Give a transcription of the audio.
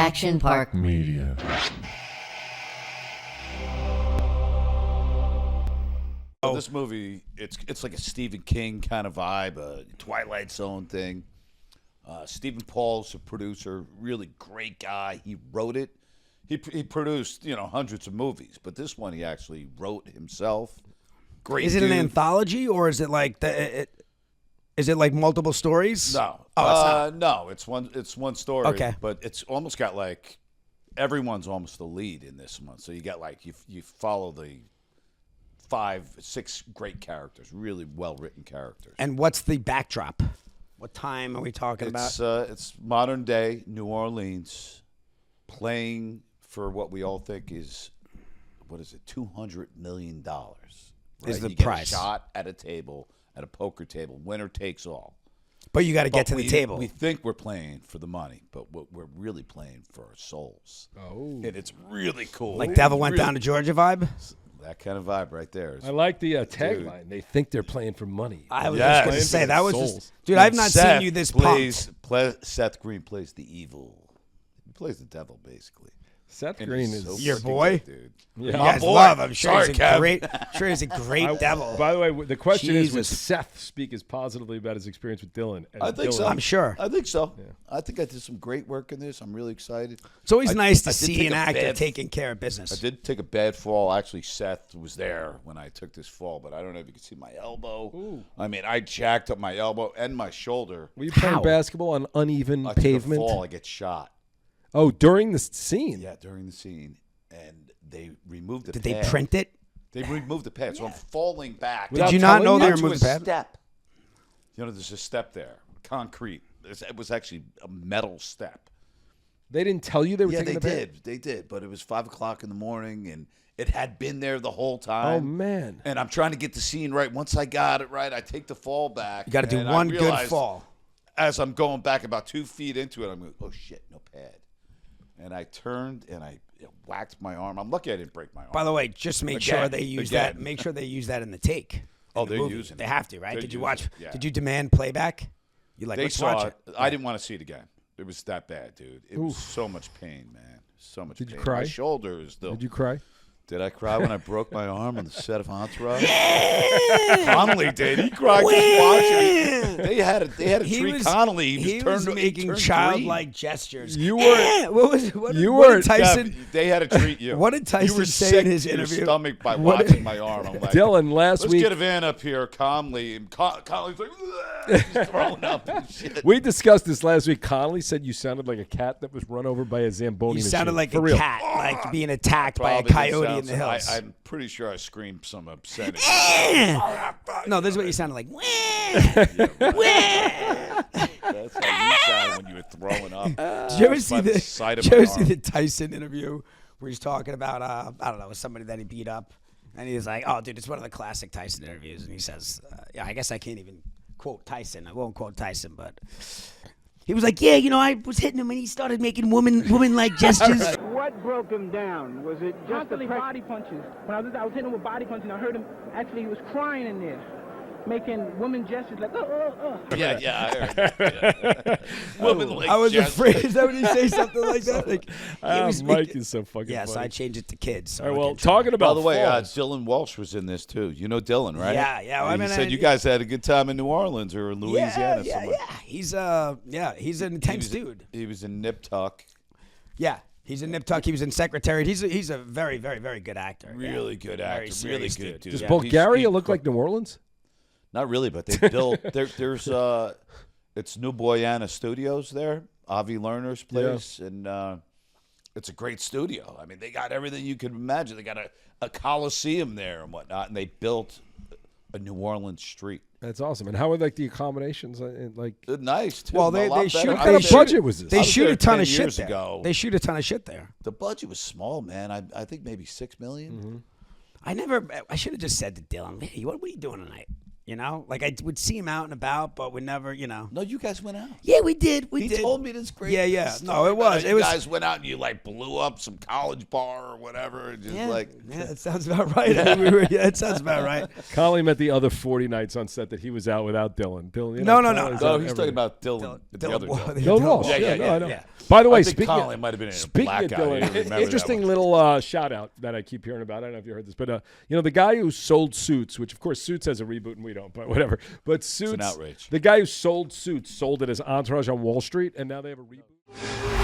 Action Park Media. Oh, this movie, it's like a Stephen King kind of vibe, a Twilight Zone thing. Stephen Paul's a producer, really great guy. He wrote it. He produced, hundreds of movies, but this one he actually wrote himself. Great. Is it dude. an anthology or is it like is it like multiple stories? No. Oh, no, it's one story. Okay. But it's almost got like everyone's almost the lead in this one. So you got like you follow the 5-6 great characters, really well written characters. And what's the backdrop? What time are we talking about? It's modern day New Orleans, playing for what we all think is, what is it, $200 million. Right? Is the you prize. Get a shot at a table, at a poker table, winner takes all. But you got to get to the table. We think we're playing for the money, but we're really playing for our souls. Oh. And it's really cool. Like Devil Went Down to Georgia vibe? That kind of vibe right there. I like the tagline. They think they're playing for money. I was Yes. just going to say, that was Souls. just... Dude, I've not seen you this pumped. Seth Green plays the evil. He plays the devil, basically. Seth And Green he's so is Your freaking boy? good, dude. You Yeah. guys boy. love him. Sure, Sorry, he's a Kev. great devil. By the way, the question is, would Jesus. Seth speak as positively about his experience with Dillon? As I think so. Dillon? I'm sure. I think so. I think I did some great work in this. I'm really excited. It's always nice to I did see take an a actor bad- taking care of business. I did take a bad fall. Actually, Seth was there when I took this fall, but I don't know if you can see my elbow. Ooh. I mean, I jacked up my elbow and my shoulder. Were you playing How? basketball on uneven I took pavement? a fall. I get shot. Oh, during the scene? Yeah, during the scene. And they removed the Did pad. they print it? They removed the pad, so I'm falling back. Did you not know they Onto removed a the pad? step. There's a step there, concrete. It was actually a metal step. They didn't tell you they were Yeah, taking they the pad? did. They did, but it was 5:00 in the morning, and it had been there the whole Oh, time. man. And I'm trying to get the scene right. Once I got it right, I take the fall back. You got to do and I one good realized fall. As I'm going back about 2 feet into it, I'm going, oh shit, no pad. And I turned and I whacked my arm. I'm lucky I didn't break my arm. By the way, just make sure Again, they use again. that. Make sure they use that in the take. Oh, in the they're movie. using it. They have to, right? They're Did you using watch? it, yeah. Did you demand playback? You like? They Let's saw watch it. it. I didn't want to see it again. It was that bad, dude. It was so much pain, man. So much Did you pain. cry? My shoulder is still. Did you cry? Did I cry when I broke my arm on the set of Entourage? Connolly did. He cried just watching it. They had to treat Connolly. He was making turned childlike gestures. You were. What You what were- did Tyson? Yeah, they had to treat you. What did Tyson you were say sick in his to your interview? stomach by What did- watching my arm. I'm like, Dillon, last let's week, get a van up here, Connolly. And Connolly's like, "Ugh," he's throwing up and shit. we discussed this last week. Connolly said you sounded like a cat that was run over by a Zamboni You machine. sounded like For a real. cat, like being attacked by a Probably coyote didn't in the sound hills. so- I'm pretty sure I screamed some obscenity. No, this is what you sounded like. That's how you sound when you were throwing up. Did you ever see by the the? side of Did you my ever see arm. the Tyson interview where he's talking about I don't know, somebody that he beat up, and he's like, "Oh, dude, it's one of the classic Tyson interviews," and he says, "Yeah, I guess I can't even quote Tyson. I won't quote Tyson, but." He was like, "Yeah, I was hitting him, and he started making woman-like gestures." What broke him down? Was it just Constantly body punches. When I was hitting him with body punches, and I heard him, actually, he was crying in there, making woman gestures like, Yeah, I heard that. Yeah. Woman like I was gestures. afraid. Is that when you say something like that? Like, he was Mike making- is so fucking Yes, funny. I changed it to kids. So All right, I well, can try. talking about By the way, falls, Dylan Walsh was in this too. You know Dylan, right? Yeah. I He mean, said you guys had a good time in New Orleans or in Louisiana. Yeah. somewhere. He's an intense dude. He was in Nip Tuck. Yeah, he's in Nip Tuck. He was in Secretariat. He's a very, very, very good actor. Really good Very actor. Really serious good dude. does Yeah. Bulgaria look like New Orleans? Not really, but they built. There's it's New Boyana Studios there. Avi Lerner's place, and it's a great studio. I mean, they got everything you could imagine. They got a coliseum there and whatnot, and they built a New Orleans street. That's awesome. And how are the accommodations? They're nice too. Well, A they lot shoot. better. What kind of shoot- budget was this? They I was shoot there a ton 10 of shit years there. ago. They shoot a ton of shit there. The budget was small, man. I think maybe $6 million. I should have just said to Dylan, "Hey, what are you doing tonight?" You know, like I would see him out and about, but we never, No, you guys went out. Yeah, we did. He told me this great. Yeah. story No, it about was. how It you was. guys went out and you like blew up some college bar or whatever. And just Yeah, that sounds about right. I mean, it sounds about right. Conley met the other 40 nights on set that he was out without Dillon. Dillon, No. Conley's No, out he's every- talking about Dillon. The other Dillon. Dillon Walsh. Yeah, I know. yeah. By the way, I think speaking Conley of, might have been in a speaking black of guy. Dillon, I didn't remember interesting that little shout out that I keep hearing about. I don't know if you heard this, but the guy who sold Suits, which of course Suits has a reboot and we don't, but whatever. But Suits, an outrage. The guy who sold Suits sold it as Entourage on Wall Street, and now they have a reboot.